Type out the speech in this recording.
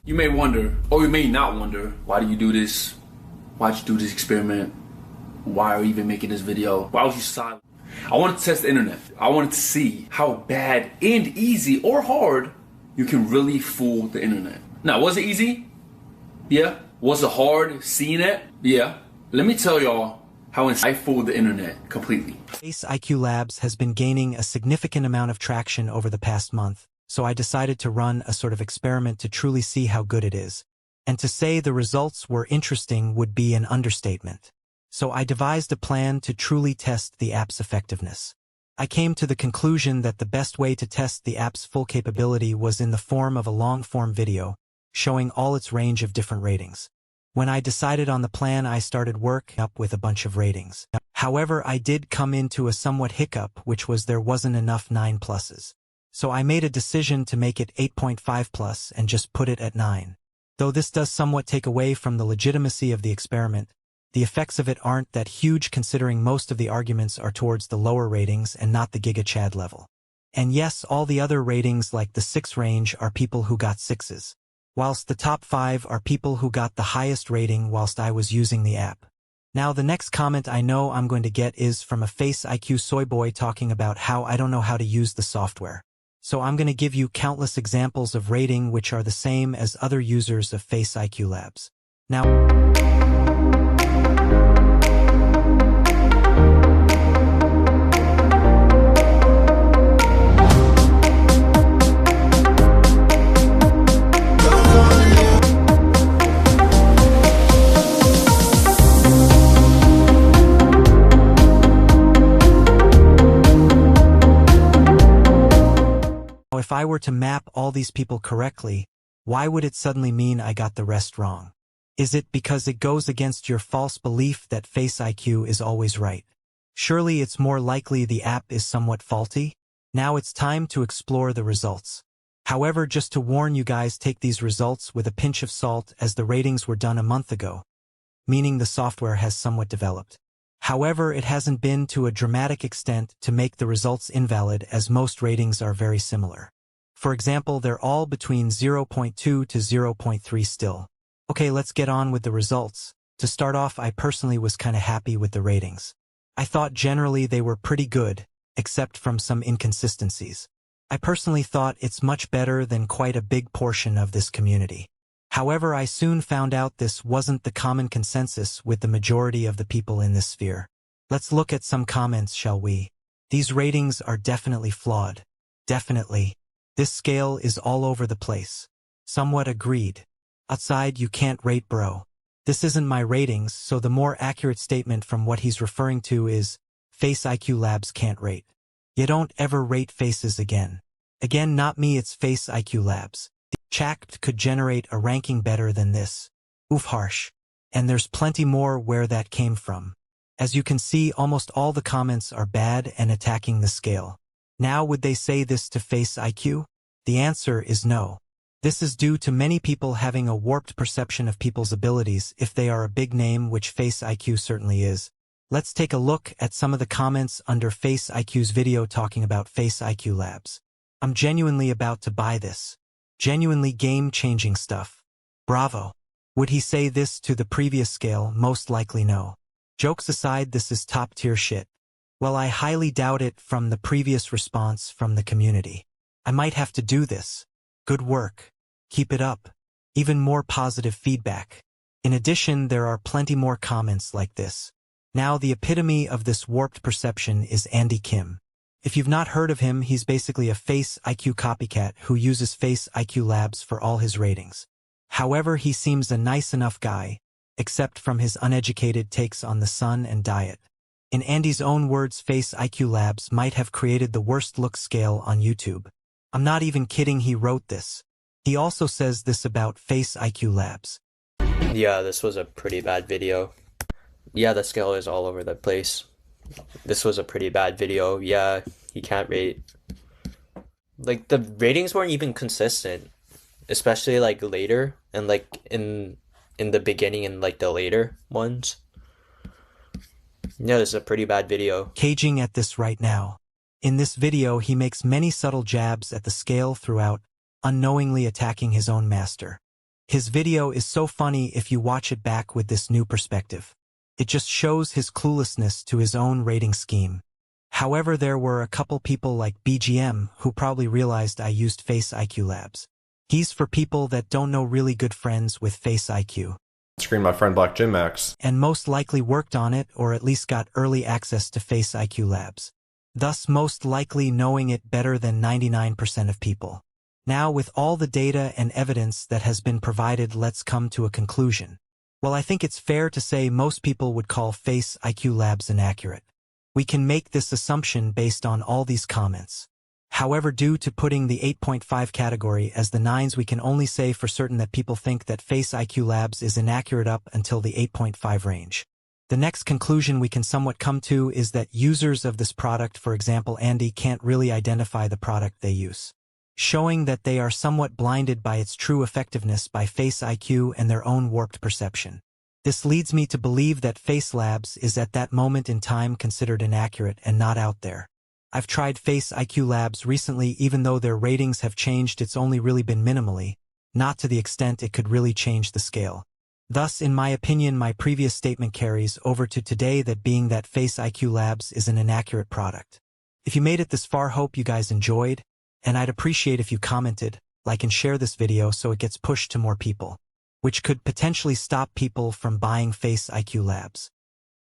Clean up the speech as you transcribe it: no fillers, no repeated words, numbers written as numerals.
You may wonder, or you may not wonder, why do you do this? Why'd you do this experiment? Why are you even making this video? Why was you silent? I wanted to test the internet. I wanted to see how bad and easy or hard you can really fool the internet. Now, was it easy? Yeah. Was it hard seeing it? Yeah. Let me tell y'all how I fooled the internet completely. Face IQ Labs has been gaining a significant amount of traction over the past month, so I decided to run a sort of experiment to truly see how good it is. And to say the results were interesting would be an understatement. So I devised a plan to truly test the app's effectiveness. I came to the conclusion that the best way to test the app's full capability was in the form of a long-form video, showing all its range of different ratings. When I decided on the plan, I started work up with a bunch of ratings. However, I did come into a somewhat hiccup, which was there wasn't enough 9 pluses. So I made a decision to make it 8.5 plus and just put it at 9. Though this does somewhat take away from the legitimacy of the experiment, the effects of it aren't that huge considering most of the arguments are towards the lower ratings and not the GigaChad level. And yes, all the other ratings like the 6 range are people who got 6s, whilst the top 5 are people who got the highest rating whilst I was using the app. Now the next comment I know I'm going to get is from a Face IQ soy boy talking about how I don't know how to use the software. So I'm going to give you countless examples of rating which are the same as other users of Face IQ Labs. Now, if I were to map all these people correctly, why would it suddenly mean I got the rest wrong? Is it because it goes against your false belief that Face IQ is always right? Surely it's more likely the app is somewhat faulty? Now it's time to explore the results. However, just to warn you guys, take these results with a pinch of salt as the ratings were done a month ago, meaning the software has somewhat developed. However, it hasn't been to a dramatic extent to make the results invalid as most ratings are very similar. For example, they're all between 0.2 to 0.3 still. Okay, let's get on with the results. To start off, I personally was kinda happy with the ratings. I thought generally they were pretty good, except from some inconsistencies. I personally thought it's much better than quite a big portion of this community. However, I soon found out this wasn't the common consensus with the majority of the people in this sphere. Let's look at some comments, shall we? These ratings are definitely flawed. Definitely. This scale is all over the place. Somewhat agreed. Outside you can't rate, bro. This isn't my ratings, so the more accurate statement from what he's referring to is, Face IQ Labs can't rate. You don't ever rate faces again. Again, not me, it's Face IQ Labs. The chat could generate a ranking better than this. Oof, harsh. And there's plenty more where that came from. As you can see, almost all the comments are bad and attacking the scale. Now, would they say this to Face IQ? The answer is no. This is due to many people having a warped perception of people's abilities if they are a big name, which Face IQ certainly is. Let's take a look at some of the comments under Face IQ's video talking about Face IQ Labs. I'm genuinely about to buy this. Genuinely game-changing stuff. Bravo. Would he say this to the previous scale? Most likely no. Jokes aside, this is top-tier shit. Well, I highly doubt it from the previous response from the community. I might have to do this. Good work. Keep it up. Even more positive feedback. In addition, there are plenty more comments like this. Now, the epitome of this warped perception is Andy Kim. If you've not heard of him, he's basically a Face IQ copycat who uses Face IQ Labs for all his ratings. However, he seems a nice enough guy, except from his uneducated takes on the sun and diet. In Andy's own words, Face IQ Labs might have created the worst look scale on YouTube. I'm not even kidding, he wrote this. He also says this about Face IQ Labs. Yeah, this was a pretty bad video. Yeah, the scale is all over the place. This was a pretty bad video. Yeah, he can't rate. Like, the ratings weren't even consistent, especially like later and like in the beginning and like the later ones. Yeah, this is a pretty bad video. Caging at this right now. In this video, he makes many subtle jabs at the scale throughout, unknowingly attacking his own master. His video is so funny if you watch it back with this new perspective. It just shows his cluelessness to his own rating scheme. However, there were a couple people like BGM who probably realized I used Face IQ Labs. He's for people that don't know really good friends with Face IQ. Screen my friend Black Jim Max. And most likely worked on it or at least got early access to Face IQ Labs. Thus most likely knowing it better than 99% of people. Now with all the data and evidence that has been provided, let's come to a conclusion. Well, I think it's fair to say most people would call Face IQ Labs inaccurate. We can make this assumption based on all these comments. However, due to putting the 8.5 category as the 9s, we can only say for certain that people think that Face IQ Labs is inaccurate up until the 8.5 range. The next conclusion we can somewhat come to is that users of this product, for example Andy, can't really identify the product they use, showing that they are somewhat blinded by its true effectiveness by Face IQ and their own warped perception. This leads me to believe that Face Labs is at that moment in time considered inaccurate and not out there. I've tried Face IQ Labs recently. Even though their ratings have changed, it's only really been minimally, not to the extent it could really change the scale. Thus, in my opinion, my previous statement carries over to today, that being that Face IQ Labs is an inaccurate product. If you made it this far, hope you guys enjoyed, and I'd appreciate if you commented, like and share this video so it gets pushed to more people, which could potentially stop people from buying Face IQ Labs.